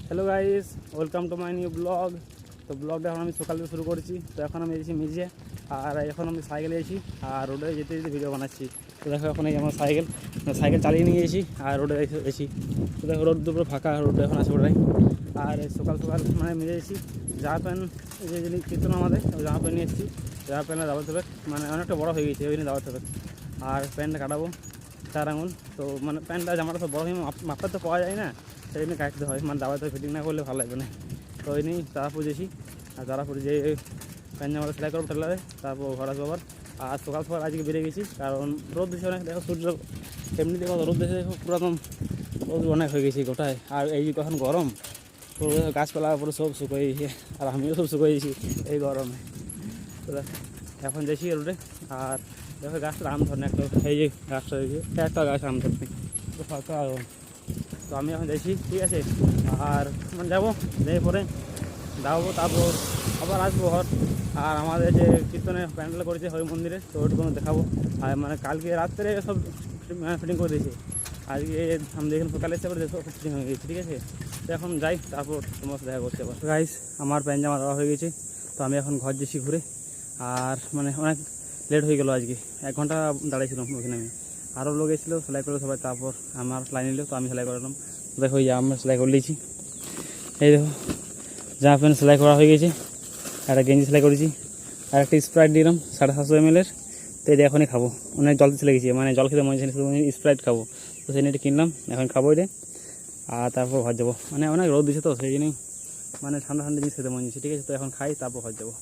Hello guys, welcome to my new blog. তো ব্লগটা এখন আমি সকাল থেকে শুরু করছি। তো এখন আমি এসেছি মিজে, আর এখন আমি সাইকেলে এসেছি আর রোডে যেতে যেতে ভিডিও বানাচ্ছি। তো দেখো এখন এই আমার সাইকেল চালিয়ে নিয়ে এসেছি আর রোডে এসেছি। তো দেখো রোড দুপুরে ফাঁকা, রোডে এখন আছে ওটাই। আর সকাল সকাল মানে মিজে এসেছি। জামা প্যান্ট যে যিনি কীর্তন আমাদের জামা প্যান্ট নিয়ে এসেছি। জামা প্যান্টটা দাবাতে হবে, মানে অনেকটা বড়ো হয়ে গেছে, ওই জন্য দাবাতে হবে। আর প্যান্টটা কাটাবো 4 আঙুল। তো মানে প্যান্টটা জামাটা তো বড়ো হয়ে মাপটা তো পাওয়া যায় না, সেই জন্য কাটতে হয়, মানে দাবাতে ফিটিং না করলে ভালো লাগবে না। তো ওই নিয়েই তারাপুর যেছি, আর তারাপুর যে প্যান্ট জামাটা সেলাই করবো টেলারে, তারপর ঘর আসবো আবার। আর সকাল সকাল আজকে বেরিয়ে গেছি, কারণ রোদ দিচ্ছে অনেক। দেখো সূর্য এমনি দেখো রোদ দেখে দেখো পুরাতন রোদ অনেক হয়ে গেছি গোটায়। আর এই তখন গরম, তো গাছপালা পুরো সব শুকিয়ে গেছে, আর আমিও সব শুকিয়ে গেছি এই গরমে। তো এখন যাইছি রোডে। আর দেখো গাছটা আম ধরে একটা, এই যে গাছটা দেখি একটা গাছ আম ধরতে, তো ফাঁকা। তো আমি এখন যাইছি, ঠিক আছে। আর মানে যাবো, যাই পরে দাঁড়াবো, তারপর আবার আসবো ঘর। আর আমাদের যে কীর্তনের প্যান্ডেল করেছে হরি মন্দিরে, তো ওইটুকু দেখাবো। আর মানে কালকে রাত্রে সব ফিটিং করে দিয়েছে, আজকে আমি দেখুন সকালে এসে করে সব ফিটিং হয়ে গেছে, ঠিক আছে। তো এখন যাই, তারপর তোমার সাথে দেখা করছি আবার। গাইস, আমার প্যান্ট জামা দেওয়া হয়ে গেছে। তো আমি এখন ঘর যাচ্ছি ঘুরে। আর মানে অনেক লেট হয়ে গেলো আজকে, 1 ঘন্টা দাঁড়িয়েছিলাম ওখানে। আমি আরও লোক এসেছিলো, সেলাই করলো সবাই, তারপর আমার সেলাই নিল, তো আমি সেলাই করলাম। দেখো এই আমরা সেলাই করে নিয়েছি, এই দেখো জামা প্যান্ট সেলাই করা হয়ে গেছে। একটা গেঞ্জি সেলাই করেছি, আর একটা স্প্রাইট দিলাম 750 ml। তো এই এখনই খাবো, অনেক জল দিতে লেগেছি, মানে জল খেতে মনে হচ্ছে স্প্রাইট খাবো। তো সেই নিয়ে কিনলাম, এখন খাবো এটা। আর তারপর ঘর যাবো, মানে অনেক রোদ দিচ্ছে, তো সেই জন্যই মানে ঠান্ডা ঠান্ডা জিনিস খেতে মনে হচ্ছে, ঠিক আছে। তো এখন খাই, তারপর ঘর যাবো।